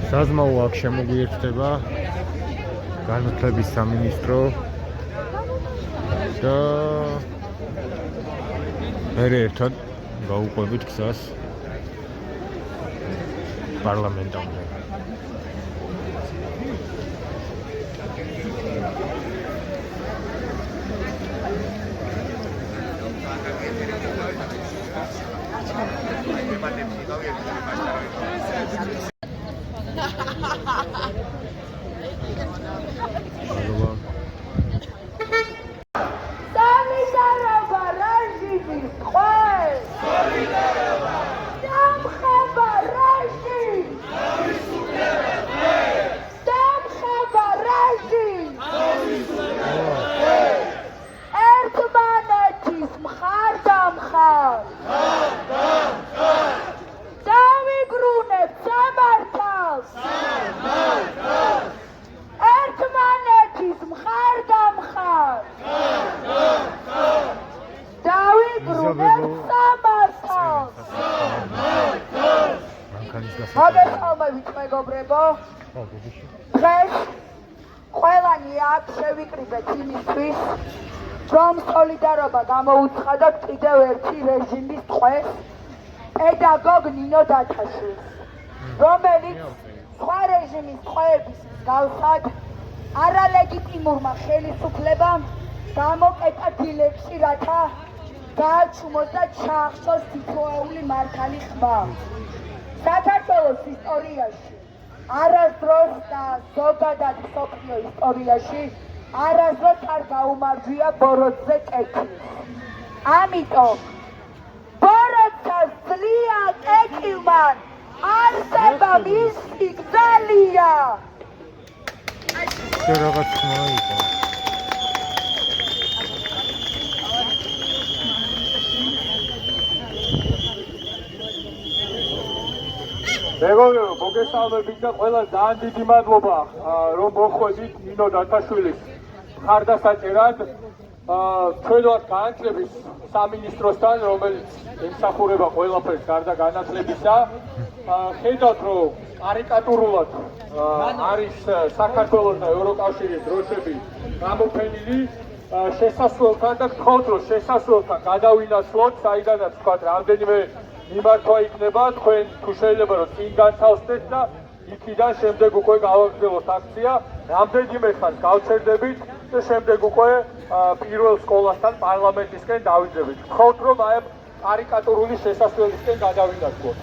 საზმაო აქ შემოგვიერთდება განათლების სამინისტრო და მე ერთად გავუყვებით გზას პარლამენტამდე. დღეს ყველანი აქ შევიკრიბეთ იმისთვის, რომ სოლიდარობა გამოუცხადოთ კიდევ ერთი რეჟიმის ტყვეს, პედაგოგ ნინო დათაშვილს, რომელიც სხვა რეჟიმის ტყვეების მსგავსად არალეგიტიმურმა ხელისუფლებამ გამოკეტა დილებში, რათა გააჩუმოს და ჩაახშოს თითოეული მართალი ხმა. საქართველოს ისტორიაში არასდროს და ზოგადად მსოფლიო ისტორიაში არასდროს არ გაუმარჯვია ბოროტზე კეთილს. ამიტომ ბოროტას ძლია კეთილმან არსება მისი გზელია. რაღაც ხმა იყო. მეგობრებო, მოგესალმებით და ყველა ძალიან დიდი მადლობა, რომ მოხვედით ნინო დათაშვილის მხარდასაჭერად. ჩვენ ვართ განათლების სამინისტროსთან, რომელიც ემსახურება ყველაფერს გარდა განათლებისა. ხედავთ, რომ კარიკატურულად არის საქართველოს და ევროკავშირის დროშები გამოფენილი შესასვლელთან და გთხოვთ, რომ შესასვლელთან გადავინაცვლოთ, საიდანაც თქვათ რამდენიმე მიმართვა იქნება, თქვენ თუ შეიძლება რომ წინ განთავსდეთ და იქიდან შემდეგ უკვე გავაგრძელოთ აქცია. რამდენიმე ხანს გავჩერდებით და შემდეგ უკვე პირველ სკოლასთან პარლამენტისკენ დავიძებით. გთხოვთ, რომ აი ამ კარიკატურული შესასვლელისკენ გადავინაცვლოთ.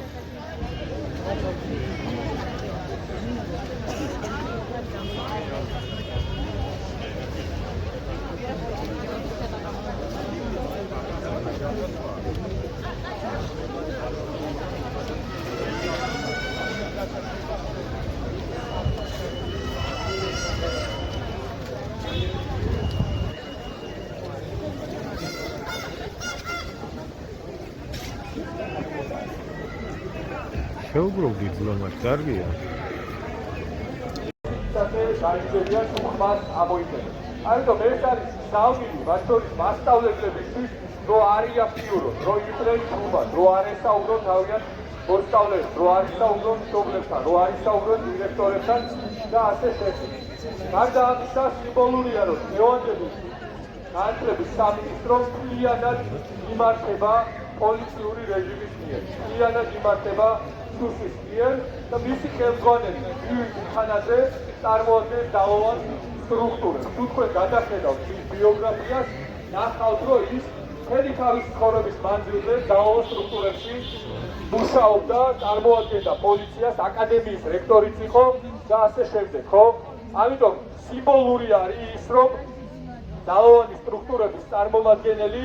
შეუგროვდი ძლომად, კარგია. დაიძებია ხმას ამოიწერა. ამიტომ ეს არის საუბარი მათ შორის მასწავლებლებისთვის, რომ არ იაფიუროთ, რომ იყვნენ ჯგუფად, რომ არ ესაუბრონ თავიანთ მოსწავლეებს, რომ არ ისაუბრონ მშობლებთან, რომ არ ისაუბრონ დირექტორებთან და ასე შემდეგ. გარდა ამისა, სიმბოლურია, რომ დღევანდელი განათლების სამინისტრო მთლიანად იმართება პოლიციური რეჟიმის მიერ, მთლიანად იმართება სუსის მიერ და მისი ხელმძღვანელი ძვირ ხანაზე წარმოადგენს ძალოვან სტრუქტურას. თუ თქვენ გადახედავთ მის ბიოგრაფიას, ნახავთ, რომ ის მთელი თავის ცხოვრების მანძილზე ძალოვან სტრუქტურებში მუშაობდა, წარმოადგენდა პოლიციას, აკადემიის რექტორიც იყო და ასე შემდეგ, ხო? ამიტომ სიმბოლური არის ის, რომ ძალოვანი სტრუქტურების წარმომადგენელი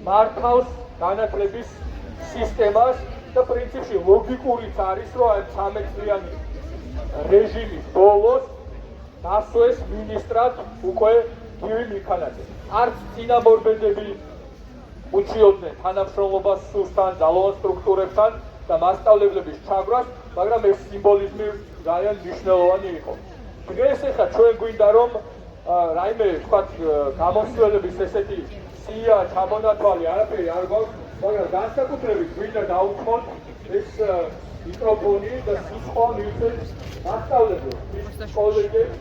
მართავს განათლების სისტემას და პრინციპში ლოგიკურიც არის, რომ 13 წლიანი რეჟიმის ბოლოს დასვეს მინისტრად უკვე გივი მიქანაძე. არც წინამორბედები უჩიოდნენ თანამშრომლობას სუსთან, ძალოვან სტრუქტურებთან და მასწავლებლების ჩაგვრას, მაგრამ ეს სიმბოლიზმი ძალიან მნიშვნელოვანი იყო. დღეს ახლა ჩვენ გვინდა რომ რაიმე თქვათ გამოსვლელების ესეთი სია ჩამონათვალი არაფერი არ გვაქვს, მაგრამ განსაკუთრებით გვინდა დაუწყოთ ეს მიკროფონი და სიტყვა მივცეთ მასწავლებლებს, კოლეგებს,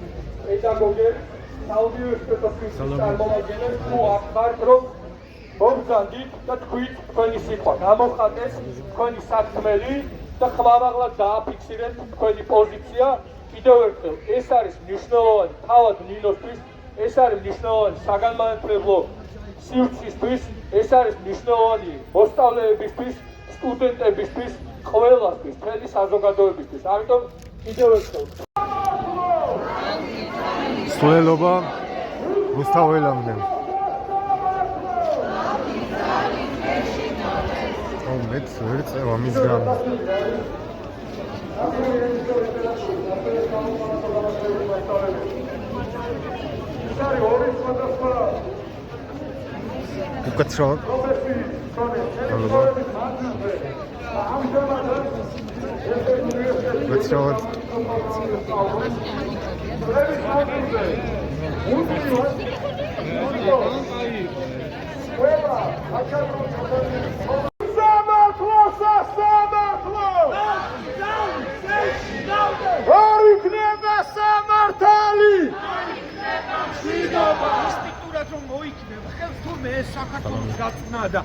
პედაგოგებს, საუნივერსიტეტის წარმომადგენლებს თუ ახართ რომ მომგანდით და თქვით თქვენი სიტყვა გამოხატეს თქვენი საქმელი და ხმამაღლა დააფიქსირეთ თქვენი პოზიცია. კიდევ ერთხელ ეს არის მნიშვნელოვანი თავად ნინოსთვის, ეს არის მნიშვნელოვანი საგანმანათლებლო სივრცისთვის, ეს არის მნიშვნელოვანი მოსწავლეებისთვის, სტუდენტებისთვის, ყველასთვის, მთელი საზოგადოებისთვის. ამიტომ კიდევ ერთხელ სულელობა რუსთაველამდე. მეც ვერ წევა მის გამო. უკაცრავად. უკაცრავად. საქართველოს გაწნა და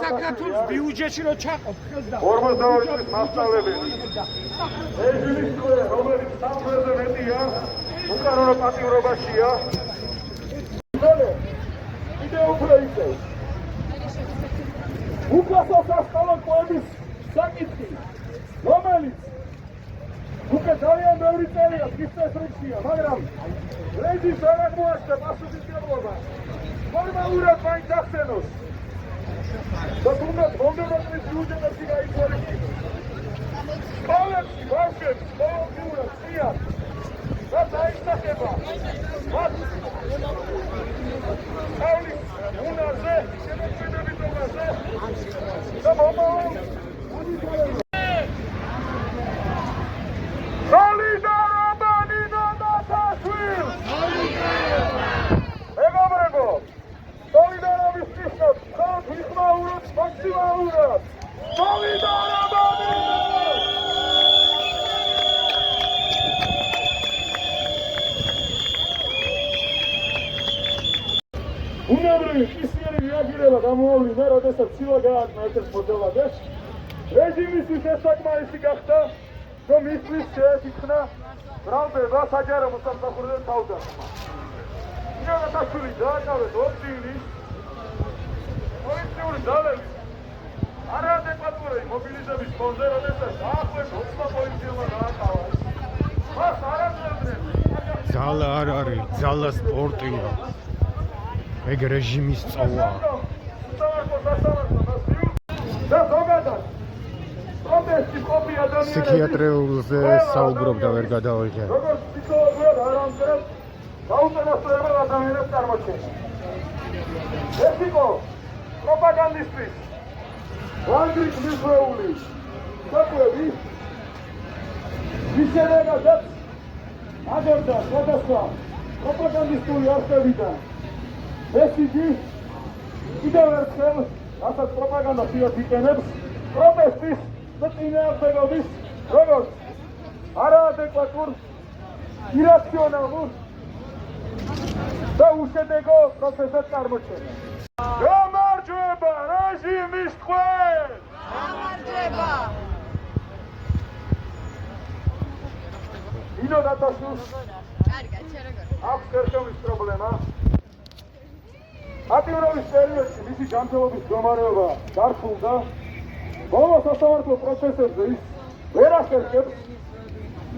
საქართველოს ბიუჯეტში რო ჩაყოფ ხელს და 42 წლის მასწავლებელი რეჟიმის ყველა რომელიც სამხედრო მეტია უკანონო პატიმრობაშია კიდევ უფრო ისე უკასო სასწავლო კვლევის საკითხი რომელიც უკვე ძალიან ბევრი წელია დისტრუქცია მაგრამ რეჟიმს არ აღმოაჩნდა პასუხისმგებლობა ნორმალურად მაინც ახსენოს და თუნდაც მომდევნო ბიუჯეტებში გაითვალისწინოს სკოლებში ბავშვებს ყოველდღიურად წიათ და დაისახება მათ სწავლის უნარზე შემოქმედებითობაზე და მომავალ სოლიდარობა ნინო ნათაშვილს მეგობრებო სოლიდარობის ნიშნად ხალხ ვიხმაუროთ მაქსიმალურად სოლიდარობა უნებრივი კისმიერი რეაგირება გამოავლინა, როდესაც ცილა გააკმა ერთ-ერთ მოძალადეს. რეჟიმისთვის ეს საკმარისი გახდა, რომ მისთვის შეეთიქმნა ბრალდება საჯარო მოსამსახურეზე თავდასხმა. ნინო ნათაშვილი დააკავეს ორწილი პოლიციური ძალები არაადეკვატური მობილიზების ფონზე, როდესაც დაახლოებით 20 პოლიციელმა დააკავა. მას არ აწევდნენ. ძალა არ არის, ძალა სპორტია. ეგ რეჟიმის წავა. და ზოგადად პროტესტი ყოფი ადამიანები ფსიქიატრიულზე საუბრობ და ვერ გადავიღე. როგორც ფსიქოლოგიურად არამხოლოდ გაუწესრიგებელ ადამიანებს წარმოჩენს. ეს იყო პროპაგანდისტის ვანგრით მიხვეული საკვები მისერეგადაც აგებდა სხვადასხვა პროპაგანდისტული არხებიდან. ეს იგი კიდევ ერთხელ რასაც პროპაგანდას იყენებს პროტესტის და წინააღმდეგობის როგორც არაადეკვატურ, ირაციონალურ და უშედეგო პროცესად წარმოჩენს. გამარჯვება რეჟიმის ტყვეს! გამარჯვება! ნინო ნათაშვილს კარგად, შენ როგორ? აქვს კერტოვის პრობლემა. პატიმრობის პერიოდში მისი ჯანმრთელობის მდგომარეობა დარწმუნდა. ბოლო სასამართლო პროცესებზე ის ვერ ახერხებს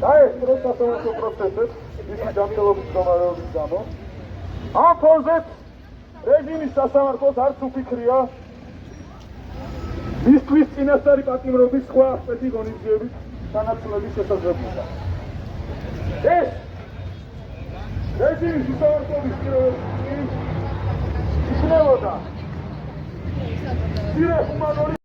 დაესწროს სასამართლო პროცესებს მისი ჯანმრთელობის მდგომარეობის გამო. ამ ფონზეც რეჟიმის სასამართლოს არც უფიქრია მისთვის წინასწარი პატიმრობის სხვა ასპეტი ღონისძიების განაცვლების შესაძლებლობა. ეს რეჟიმის უსამართლობის პირობებში იქნებოდა მცირე ჰუმანური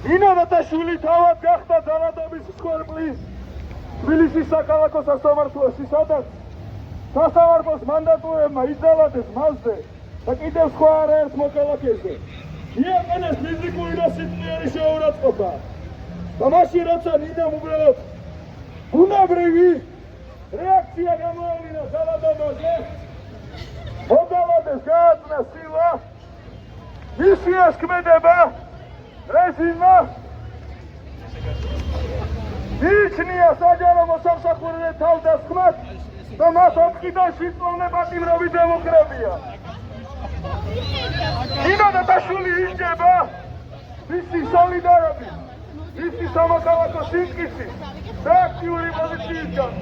ნინო ნატაშვილი თავად გახდა ძალადობის მსხვერპლი თბილისის საქალაქო სასამართლოში, სადაც სასამართლოს მანდატურებმა იძალადეს მასზე და კიდევ სხვა არაერთ მოქალაქეზე იაყენეს ფიზიკური და სიწმინდე შეურაცხყოფა. და მაშინ როცა ნინომ უბრალოდ ბუნებრივი რეაქცია გამოავლინა ძალადობაზე, მოდავადეს გააწნა სილა, მისი ეს ქმედება რეჟიმმა მიიჩნია საჯარო მოსამსახურეთა თავდასხმად და მას 4-დან 7 წლამდე პატიმრობით ემუქრებია. ნინო ნატაშვილი იჯდება მისი სოლიდარობის, მისი სამოქალაქო სიმტკიცის და აქტიური პოზიციისგან.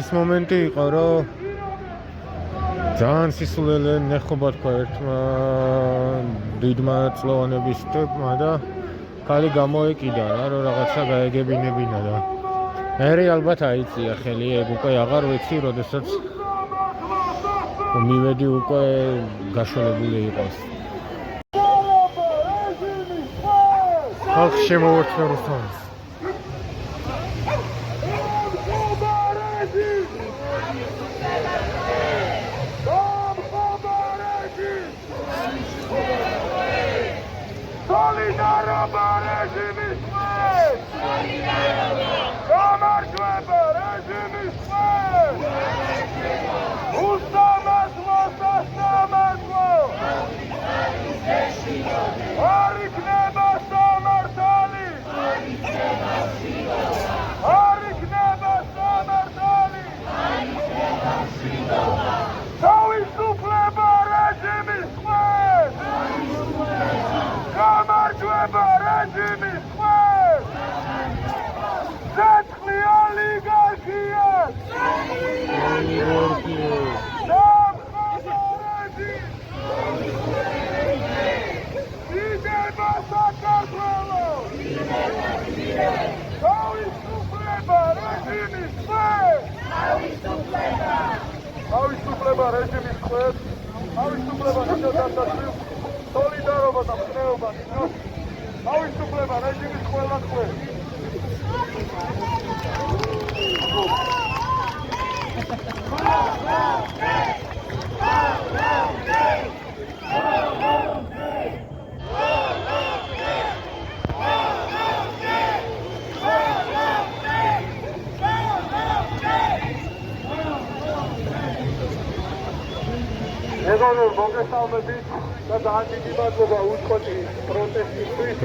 ის მომენტი იყო, რომ ძალიან სისულელე ნეხობა თქვა ერთმა დიდმა წლოვანების ტიპმა და ხალი გამოეკიდა რა, რომ რაღაცა გაეგებინებინა და მერე ალბათ აიწია ხელი, ეგ უკვე აღარ ვიცი, როდესაც მივედი უკვე გაშველებული იყოს. ხალხი შემოვერთდა რუსთავის.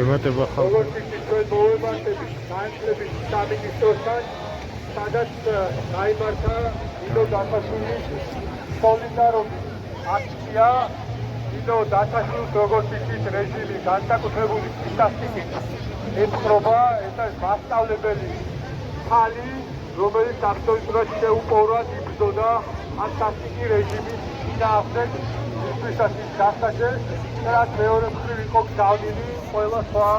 ემატება ხალხი. სადაც გაიმართა ნინო დათაშვილის სოლიდარობის აქცია. ნინო დათაშვილს როგორც იცით რეჟიმი განსაკუთრებული სტატისტიკით ეთხრობა, ეს არის მასშტაბებელი ხალი, რომელიც აბსოლუტურად შეუპოვრად იბრძოდა ამ სტატისტიკი რეჟიმის წინააღმდეგ, ისვისაც ის გასაჯეს, რაც მეორე მხრივ იყო გზავნილი ყველა სხვა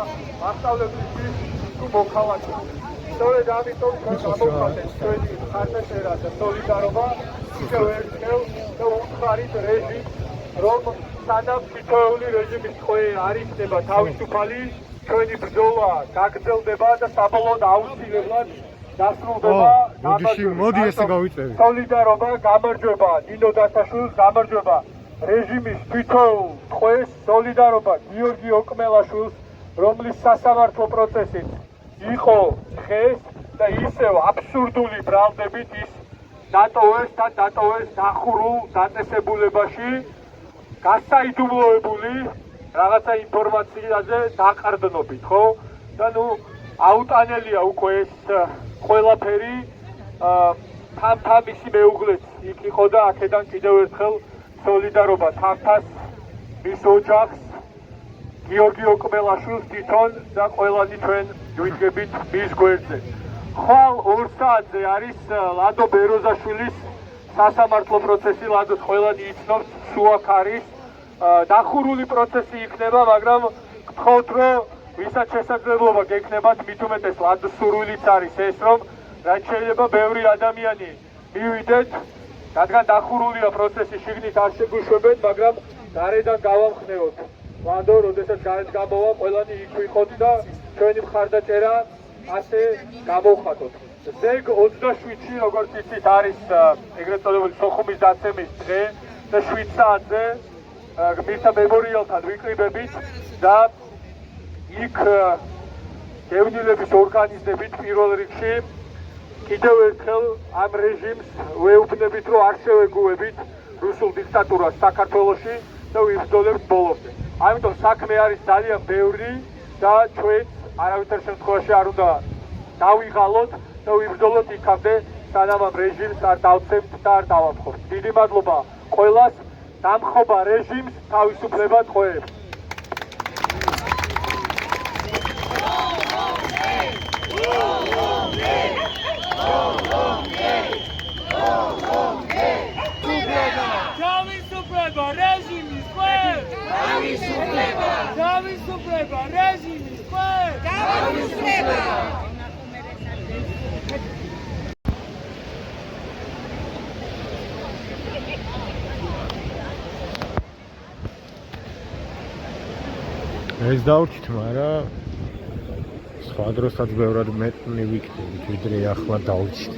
მასშტაბებისთვის თუ მოქალაქეებს. სწორედ ამიტომ ჩვენ გამოვხატეთ ჩვენი მხარდაჭერა და სოლიდარობა ისევ ერთხელ და უთხარით რეჟიმს, რომ სანამ თითოეული რეჟიმის ტყვე არ იქნება თავისუფალი, ჩვენი ბრძოლა გაგრძელდება და საბოლოოდ აუცილებლად დასრულდება. მოდი ესე გავიწევი. სოლიდარობა, გამარჯვება ნინო დათაშვილს, გამარჯვება რეჟიმის თითოეულ ტყვეს, სოლიდარობა გიორგი ოკმელაშვილს, რომლის სასამართლო პროცესით იყო დღეს და ისევ აბსურდული ბრალდებით ის დატოვეს და დატოვეს დახურულ დაწესებულებაში, გასაიდუმლოებული რაღაცა ინფორმაციაზე დაყრდნობით, ხო? და ნუ აუტანელია უკვე ეს ყველაფერი, თამთა მისი მეუღლეც იქ იყო და აქედან კიდევ ერთხელ სოლიდარობა თამთას, მის ოჯახს, გიორგი ოკმელაშვილს თვითონ და ყველანი ჩვენ ვიდგებით მის გვერდზე. ხვალ 2 საათზე არის ლადო ბეროზაშვილის სასამართლო პროცესი, ლადოს ყველანი იცნობს, სულ აქ არის. დახურული პროცესი იქნება, მაგრამ გთხოვთ, რომ ვისაც შესაძლებლობა გექნებათ, მით უმეტეს ლადოს სურვილიც არის ეს, რომ რაც შეიძლება ბევრი ადამიანი მივიდეთ, რადგან დახურულია პროცესი, შიგნით არ შეგვიშვებენ, მაგრამ გარედან გავამხნევოთ. ლადო, როდესაც გარეთ გამოვა, ყველანი იქ ვიყოთ და ჩვენი მხარდაჭერა ასე გამოვხატოთ. ზეგ 27-ში, როგორც იცით, არის ეგრეთ წოდებული სოხუმის დაცემის დღე და 7 საათზე გმირთა მემორიალთან ვიკრიბებით და იქ დევნილების ორგანიზებით პირველ რიგში კიდევ ერთხელ ამ რეჟიმს ვეუბნებით, რომ არ შევეგუებით რუსულ დიქტატურას საქართველოში და ვიბრძოლებთ ბოლომდე. ამიტომ საქმე არის ძალიან ბევრი და ჩვენ არავითარ შემთხვევაში არ უნდა დავიღალოთ და ვიბრძოლოთ იქამდე, სანამ ამ რეჟიმს არ დავცემთ და არ დავამხობთ. დიდი მადლობა ყველას, დამხობა რეჟიმს, თავისუფლება ტყვეებს. თავისუფლება რეჟიმის ტყვეებს! თავისუფლება რეჟიმის ტყვეებს! თავისუფლება! ეს დავრჩით, მაგრამ სხვა დროსაც ბევრად მეტნი ვიქნებით, ვიდრე ახლა დავრჩით.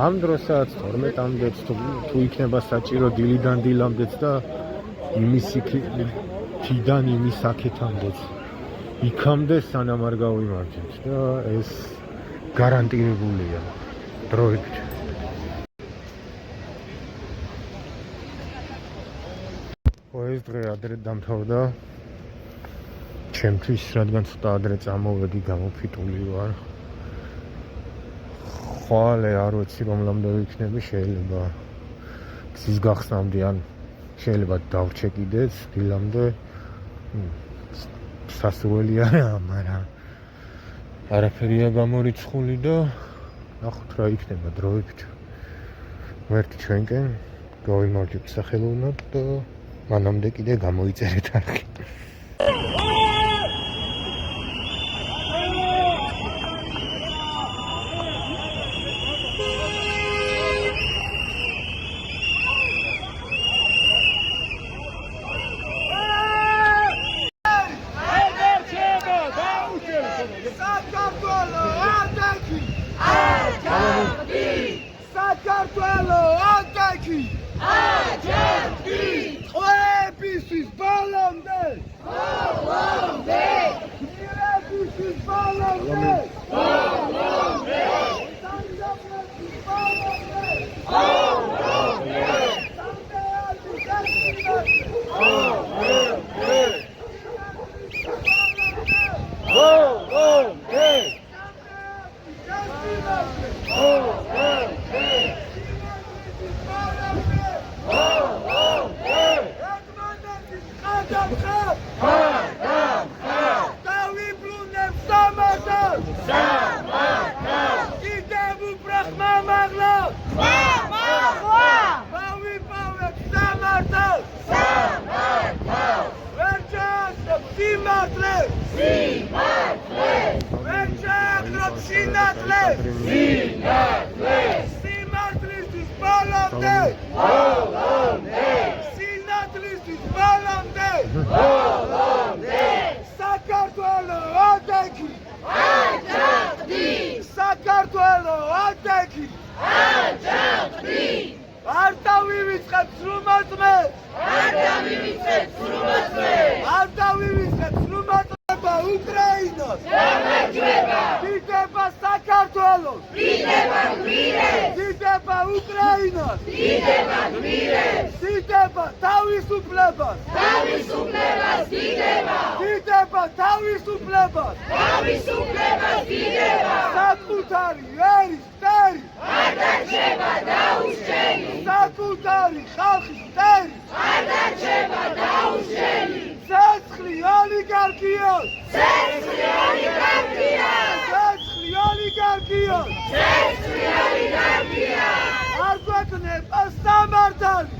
ამ დროსაც 12-მდეც თუ იქნება საჭირო დილიდან დილამდეც და იმის იქიდან იმის აქეთამდეც იქამდე სანამ არ გავიმარჯვებთ და ეს გარანტირებულია დროებით. ეს დღე ადრე დამთავრდა ჩემთვის, რადგან ცოტა ადრე წამოვედი, გამოფიტული ვარ. ხვალე არ ვიცი რომლამდე ვიქნები, შეიძლება გზის გახსნამდე ან შეიძლება დავრჩე კიდეც დილამდე. სასურველი არა, მაგრამ არაფერია გამორიცხული და ნახოთ რა იქნება დროებით. ვერთ ჩვენკენ გავიმარჯვებთ სახელოვნად და მანამდე კიდე გამოიწერეთ არხი. Tყვეებისთვის ბოლომდე! სინათლისთვის მალამდე საქართველო ადექი საქართველო ადექი არ დავივიწყებ სრუმაწმე არ დავივიწყებ სრუმაწმება უკრაინას დიდება საქართველოს დიდება უკრაინას დიდება თავისუფლებას დიდება თავისუფლებას საკუთარი ერის მტერი საკუთარი ხალხის მტერი ცეცხლი ოლიგარქიას არ გვექნება სამართალი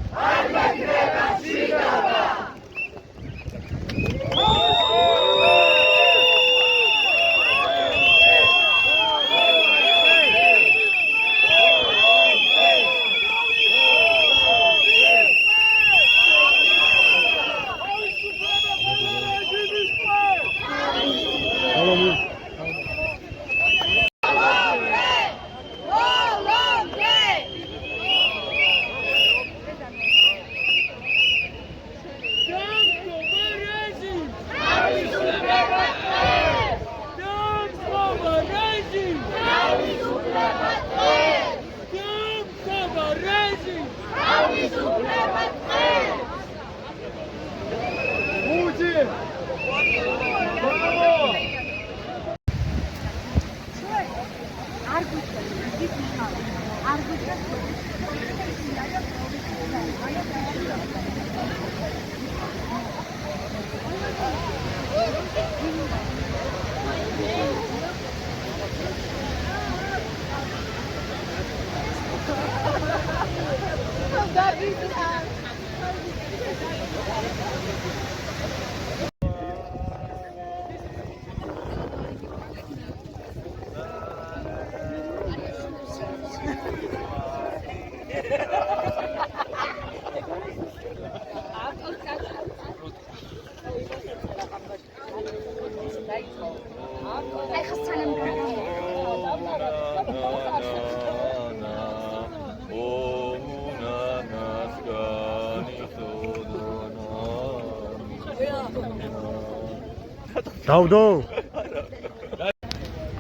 დავდო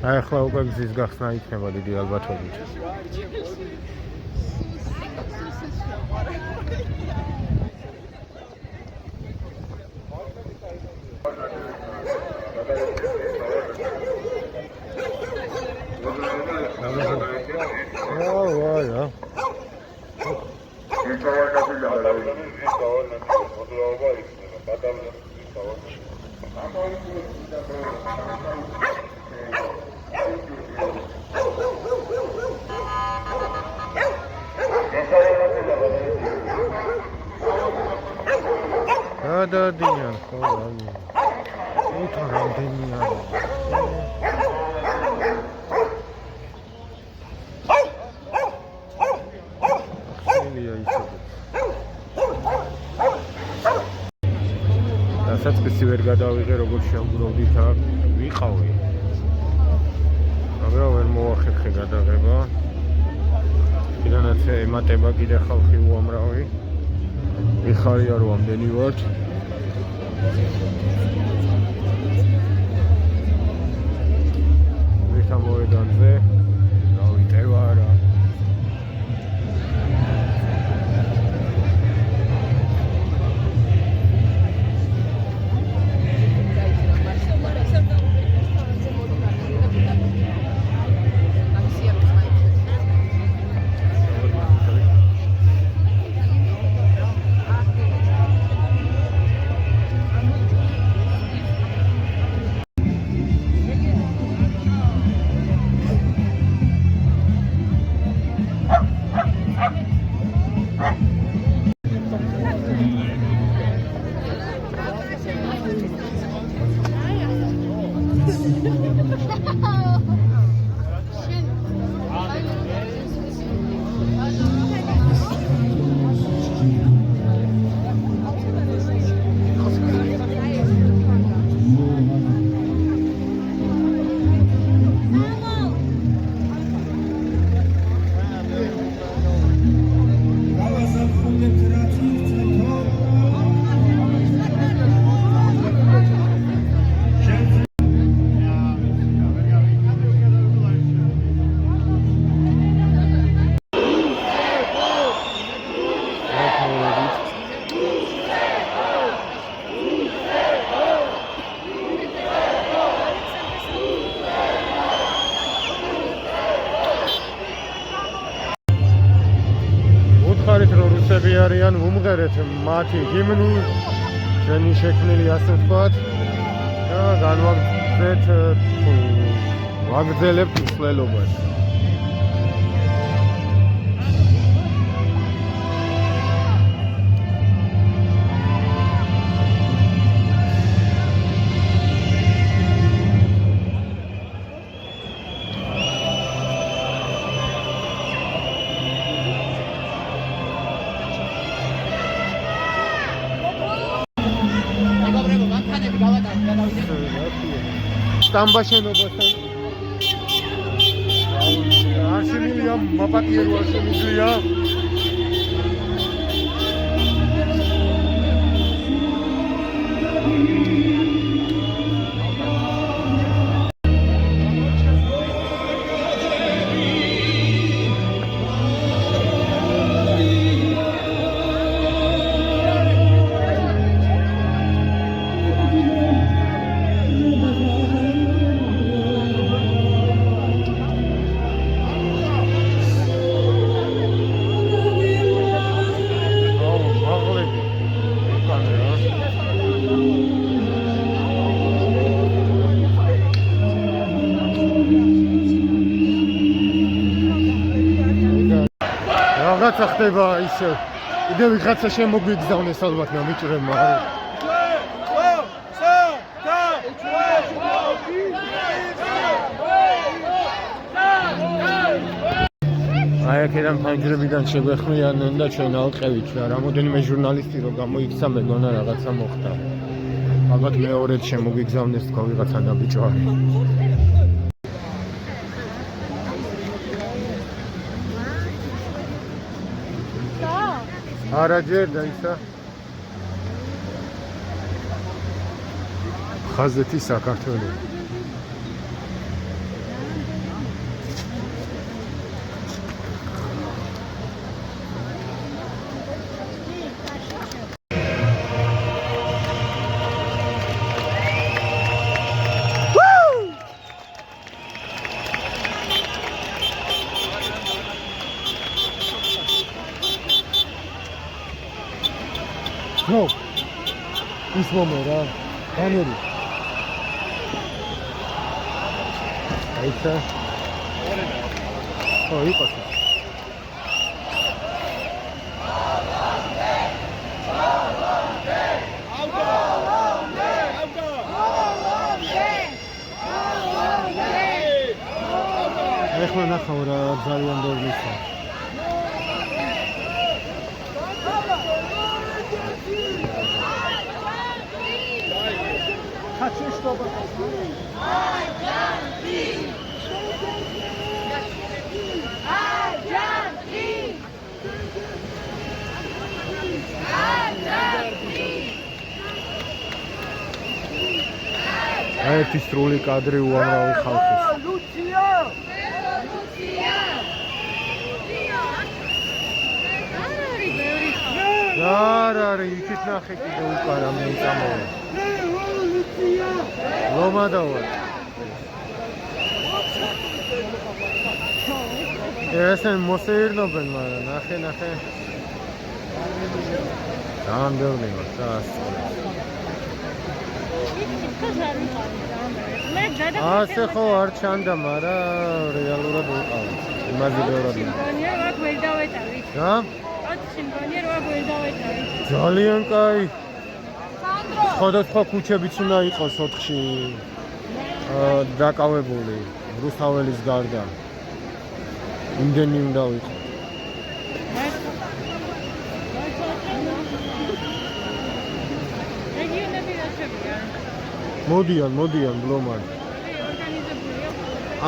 აი ახლა უკვე გზის გახსნა იქნება დიდი ალბათობით გადადიან ხო რა უთან რამდენია დასაწყისი ვერ გადავიღე როგორც შევგროვდით აქ ვიყავი მაგრამ ვერ მოახერხე გადაღება კიდანაც ემატება კიდე ხალხი უამრავი ვიხარია რომ ამდენი ვართ ვიხა მოედანზე დავიტევა რა მუსიკოსები არიან, ვუმღერეთ მათი ჰიმნი, ჩვენი შექმნილი ასე ვთქვათ და ვაგრძელებთ მსვლელობას. სტამბა შენობასთან არ შემიძლია მაპატიერო არ შემიძლია რაღაცა ხდება ისე კიდე ვიღაცა შემოგვიგზავნეს ალბათ გამიჭრება აი აქედან ფანჯრებიდან შეგვეხმიანენ და ჩვენ ალყევით და რამოდენიმე ჟურნალისტი რო გამოიქცა მეგონა რაღაცა მოხდა ალბათ მეორედ შემოგვიგზავნეს თქვა ვიღაცა ნაბიჯვარი არა ჯერ და ისა ხაზეთი საქართველო No, this moment, Henry. Right, sir. Oh, you got it. ეხლა ნახავ რა ძალიან დორნისა. ერთი სრული კადრი უამრავი ხალხის. არა, იქით ნახე კიდე უკარა მე წამოვა. ლომა დავა. ესენ მოსეირნობენ, მაგრამ ნახე. რამდენი მას ასე ხო არ ჩანდა, მაგრამ რეალურად ვიყავ. იმაზე ბევრად. სიმფონია რა ვერ დავეტავით. რა? სიმფონია რა ვერ დავეტავით. ძალიან კაი. სხვადასხვა ქუჩებიც უნდა იყოს 4-ში დაკავებული რუსთაველის გარდა. იმდენი უნდა ვიყო. მოდიან ბლომად.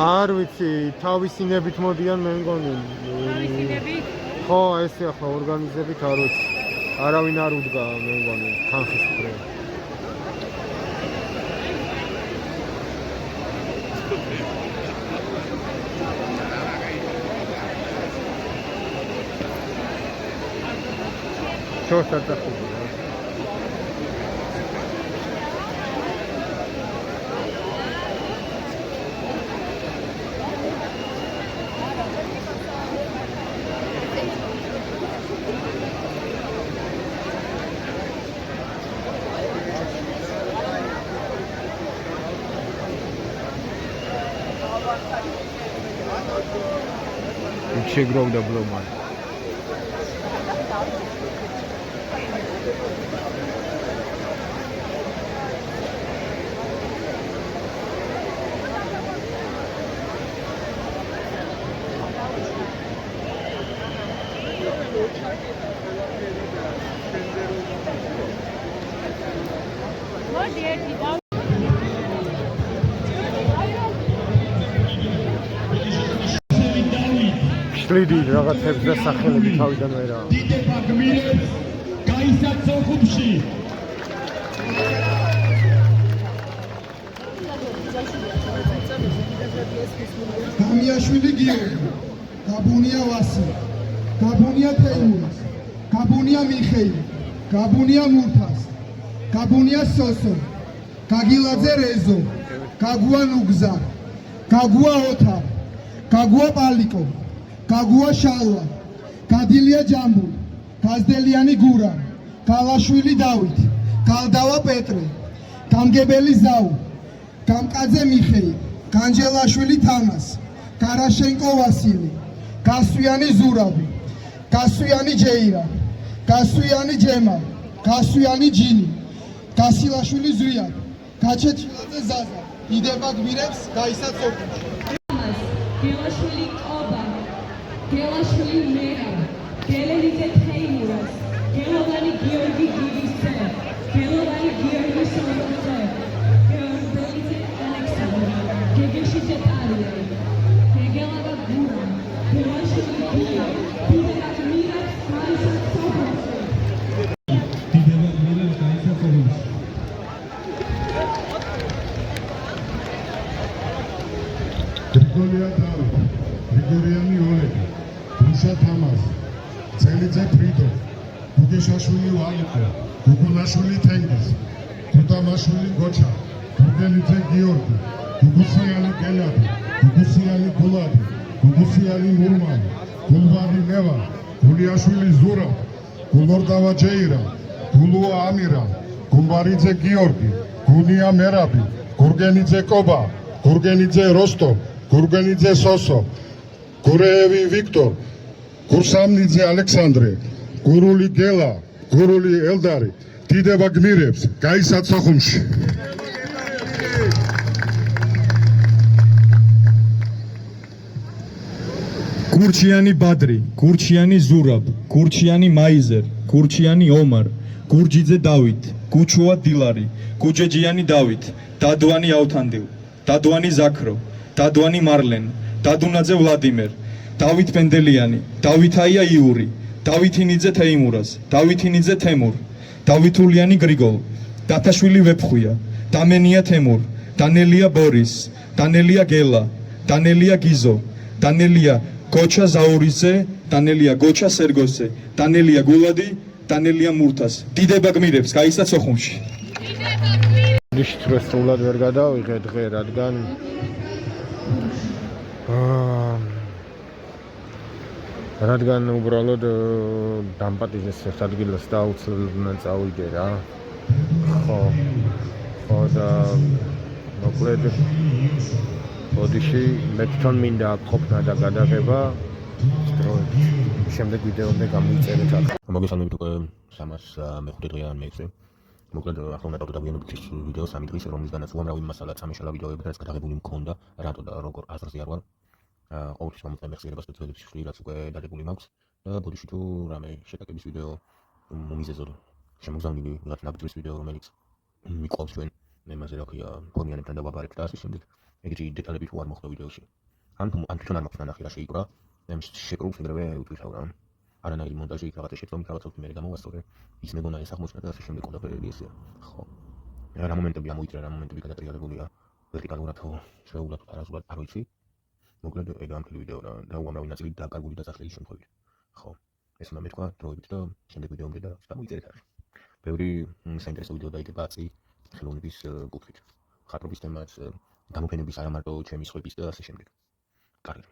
არ ვიცი, თავისინებით მოდიან მე მგონი. თავისინებით? ხო, ესე ახლა ორგანიზებით არ ვიცი. არავინ არ უდგა მე მგონი თანხის მქრე. შორტად ახლა შეგროვდა ბლომანი. მოდი ერთი და შლიდი რაღაცებს და სახელები თავიდანვე რა. დიდება გმირებს გაისაცო ხუბში. გამიაშვილი გიორგი, გაბუნია ვასი, გაბუნია თეიმურას, გაბუნია მიხეილი, გაბუნია მურთას, გაბუნია სოსო, გაგილაძე რეზო, გაგუა ნუგზარ, გაგუა ოთარ, გაგუა პალიკო, გაგუა შალვა, გადილია ჯამბული, გაზდელიანი გურა, გალაშვილი დავით, გალდავა პეტრე, გამგებელი ზაუ, გამკაძე მიხეილი, განჯელაშვილი თამას, გარაშენკო ვასილი, გასვიანი ზურაბი, გასვიანი ჯეირა, გასვიანი ჯემა, გასვიანი ჯინი, გასილაშვილი ზვიად, გაჩეჩილაძე ზაზა, დიდება გმირებს გაისაცო ხუბში. გელაშვილი ყობა, გელაშვილი მერა, გელენიძე თეიმურას, გელოვანი გიორგი გიგისძე, გელოვანი გიორგი სონოძე, გელენიძე ალექსანდრე, გეგეშიძე ტარია, გეგელავა გურა, გელაშვილი გია, დიდება გმირებს გაისაცო ხუბში. დიდება გმირებს გაისაცო ხუბში. გრიგორია დავით, გრიგორიანი ოლეგი, დუშა თამაზ, წელიძე ფრიდო, გუგეშაშვილი ვალიკო, გუგუნაშვილი თენგიზ, გუდამაშვილი გოჩა, გუგელიძე გიორგი, გუგუსიანი გელადი, გუგუსიანი გულადი, გუგუსიანი მურმანი, გულვანი ლევა, გულიაშვილი ზურა, გულორდავა ჯეირა, გულუა ამირა, გუმბარიძე გიორგი, გუნია მერაბი, გურგენიძე კობა, გურგენიძე როსტო, გურგენიძე სოსო, გურეევი ვიქტორ, გურსამნიძე ალექსანდრე, გურული გელა, გურული ელდარი, დიდება გმირებს გაისაცო ხუბში. გურჩიანი ბადრი, გურჩიანი ზურაბ, გურჩიანი მაიზერ, გურჩიანი ომარ, გურჯიძე დავით, გუჩუა დილარი, გუჯეჯიანი დავით, დადვანი ავთანდილ, დადვანი ზაქრო, დადვანი მარლენ, დადუნაძე ვლადიმერ, დავით პენდელიანი, დავითაია იური, დავითინიძე თეიმურას, დავითინიძე თემურ, დავითულიანი გრიგოლ, დათაშვილი ვეფხვია, დამენია თემურ, დანელია ბორის, დანელია გელა, დანელია გიზო, დანელია გოჩა ზაურიძე, დანელია გოჩა სერგოსე, დანელია გულადი, დანელია მურთას. დიდება გმირებს გაისაცო ხუბში. ნიშით რო სრულად ვერ გადავიღე დღე, რადგან უბრალოდ დამპატიჟეს ერთ ადგილას და აუცილებლად წავიდე რა. ხო და მოკლედ ბოდიში მე თვითონ მინდა აქ ყოფნა და გადაღება შემდეგ ვიდეომდე გამოიწერეთ აქ. მოგესალმებით უკვე 305 დღე ან მე-6. მოკლედ ახლა უნდა დავდაგიანოთ ის ვიდეო 3 დღის, რომლისგანაც უამრავი მასალა წამეშალა ვიდეოები, რაც გადაღებული მქონდა, რატო და როგორ აზრზე არ ვარ. ყოველთვის მომწონს მეხსიერებას და ძველების შვრილი, რაც უკვე დაგებული მაქვს და ბოდიში თუ რამე შეტაკების ვიდეო მომიზეზოდ შემოგზავნილი რაღაც ნაბიჯის ვიდეო, რომელიც მიყვავს ჩვენ, მე მასე რა ქვია, ფონიანებთან დავაბარებთ და ასე შემდეგ. ეგეთი დეტალები თუ არ მოხდა ვიდეოში. ან თვითონ არ მაქვს ნანახი რა შეიკვრა, მე შეკრულ სიმღერები ვტვირთავ რა. არანაირი მონტაჟი იქ რაღაცა შეცდომით რაღაცა მე გამოვასწორე, ის მეგონა ეს აღმოჩნდა და ასე შემდეგ ყველაფერი ესეა. ხო. რა მომენტები ამოიწრა, რა მომენტები გადატრიალებულია ვერტიკალურად თუ შეუულად არასულად არ ვიცი. მოკლედ ეგ ამ ვიდეო და უამრავი ნაწილი დაკარგული და წახდილი შემთხვევით. ხო. ეს უნდა მეთქვა დროებით და შემდეგ ვიდეომდე და გამოიწერეთ ახლა. ბევრი საინტერესო ვიდეო დაიდება აწი ხელოვნების კუთხით. მხატვრობის თემაც, გამოფენების არა მარტო ჩემი სხვების და ასე შემდეგ. კარგი.